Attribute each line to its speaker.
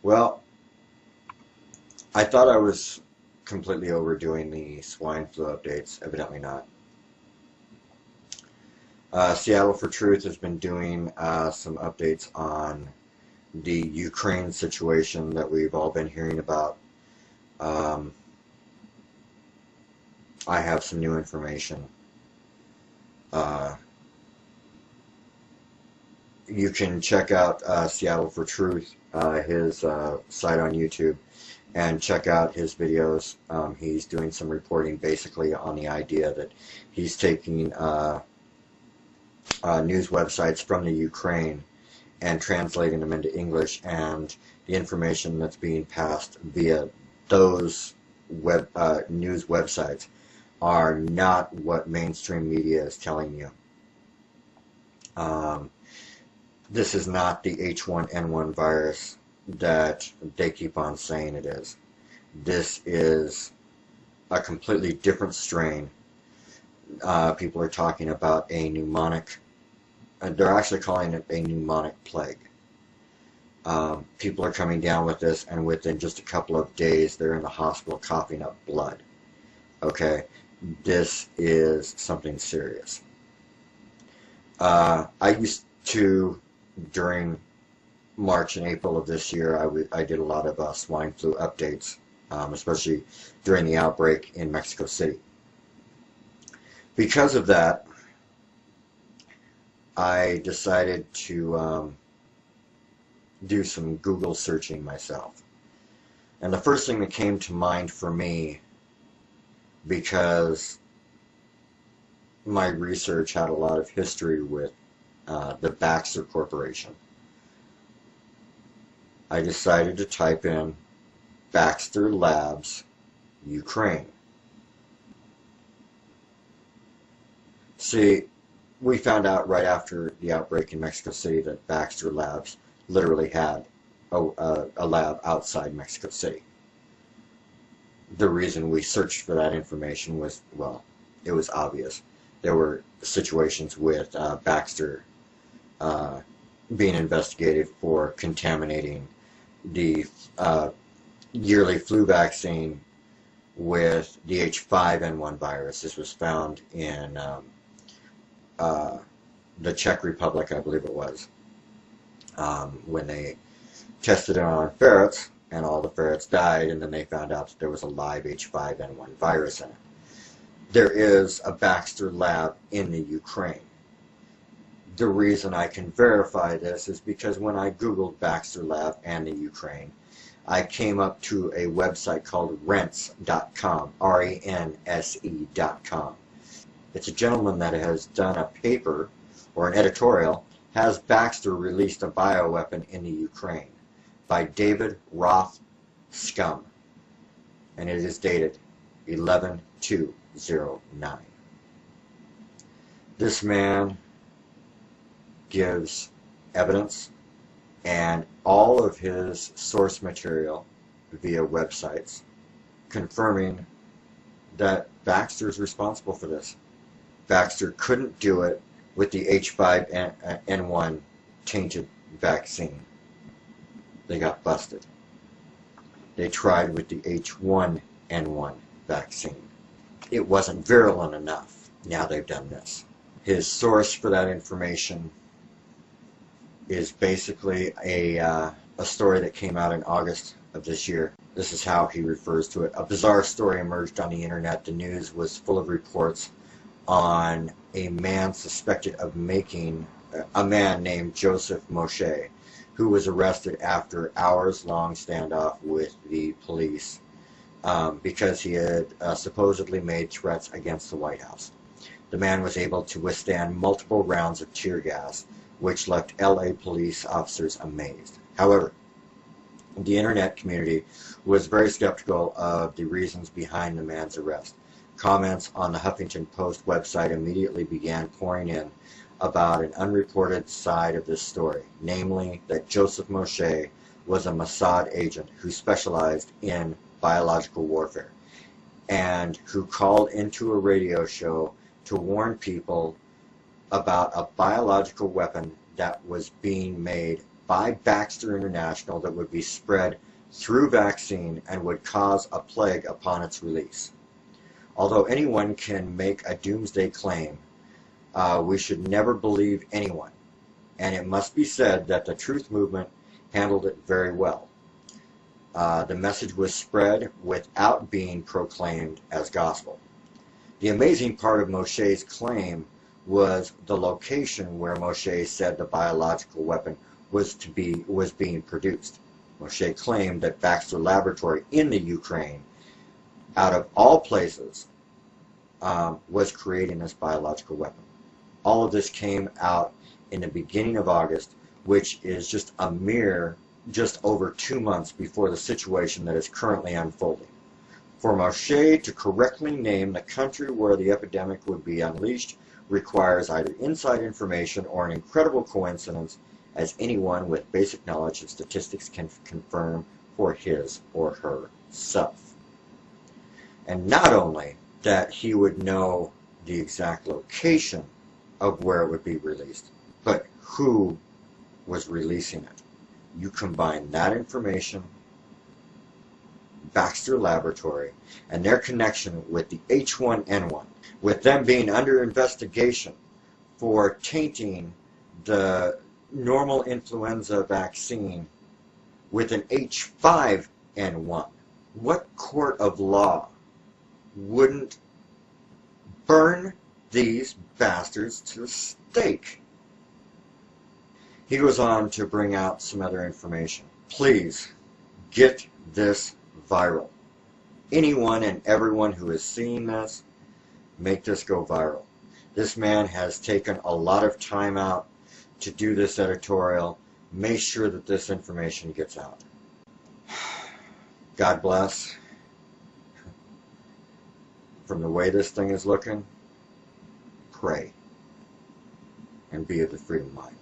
Speaker 1: Well, I thought I was completely overdoing the swine flu updates. Evidently not. Seattle for Truth has been doing some updates on the Ukraine situation that we've all been hearing about. Um, I have some new information. Uh, you can check out Seattle for Truth, his site on YouTube, and check out his videos. He's doing some reporting basically on the idea that he's taking news websites from the Ukraine and translating them into English, and the information that's being passed via those news websites are not what mainstream media is telling you. This is not the H1N1 virus that they keep on saying it is. This is a completely different strain. People are talking about a pneumonic. They're actually calling it a pneumonic plague. People are coming down with this, and within just a couple of days, they're in the hospital coughing up blood. Okay, this is something serious. I used to, during March and April of this year, I did a lot of swine flu updates, especially during the outbreak in Mexico City. Because of that, I decided to do some Google searching myself. And the first thing that came to mind for me, because my research had a lot of history with the Baxter Corporation, I decided to type in Baxter Labs, Ukraine. See, we found out right after the outbreak in Mexico City that Baxter Labs literally had a lab outside Mexico City. The reason we searched for that information was, well, it was obvious. There were situations with Baxter being investigated for contaminating the yearly flu vaccine with the H5N1 virus. This was found in the Czech Republic, I believe it was, when they tested it on ferrets, and all the ferrets died, and then they found out that there was a live H5N1 virus in it. There is a Baxter lab in the Ukraine. The reason I can verify this is because when I Googled Baxter Lab and the Ukraine, I came up to a website called rense.com, R-E-N-S-E.com. It's a gentleman that has done a paper, or an editorial, has Baxter released a bioweapon in the Ukraine, by David Roth Scum, and it is dated 11/2/09. This man gives evidence and all of his source material via websites confirming that Baxter is responsible for this. Baxter couldn't do it with the H5N1 tainted vaccine. They got busted. They tried with the H1N1 vaccine. It wasn't virulent enough. Now they've done this. His source for that information is basically a story that came out in August of this year. This is how he refers to it. A bizarre story emerged on the internet. The news was full of reports on a man suspected of making a man named Joseph Moshe, who was arrested after hours-long standoff with the police because he had supposedly made threats against the White House. The man was able to withstand multiple rounds of tear gas, which left LA police officers amazed. However, the internet community was very skeptical of the reasons behind the man's arrest. Comments on the Huffington Post website immediately began pouring in about an unreported side of this story, namely that Joseph Moshe was a Mossad agent who specialized in biological warfare and who called into a radio show to warn people about a biological weapon that was being made by Baxter International that would be spread through vaccine and would cause a plague upon its release. Although anyone can make a doomsday claim, we should never believe anyone. And it must be said that the Truth Movement handled it very well. The message was spread without being proclaimed as gospel. The amazing part of Moshe's claim was the location where Moshe said the biological weapon was being produced. Moshe claimed that Baxter Laboratory in the Ukraine, out of all places, was creating this biological weapon. All of this came out in the beginning of August, which is just over 2 months before the situation that is currently unfolding. For Moshe to correctly name the country where the epidemic would be unleashed requires either inside information or an incredible coincidence, as anyone with basic knowledge of statistics can confirm for his or herself. And not only that he would know the exact location of where it would be released, but who was releasing it. You combine that information, Baxter Laboratory, and their connection with the H1N1, with them being under investigation for tainting the normal influenza vaccine with an H5N1. What court of law wouldn't burn these bastards to the stake? He goes on to bring out some other information. Please get this viral. Anyone and everyone who is seeing this, make this go viral. This man has taken a lot of time out to do this editorial. Make sure that this information gets out. God bless. From the way this thing is looking, pray and be of the freedom mind.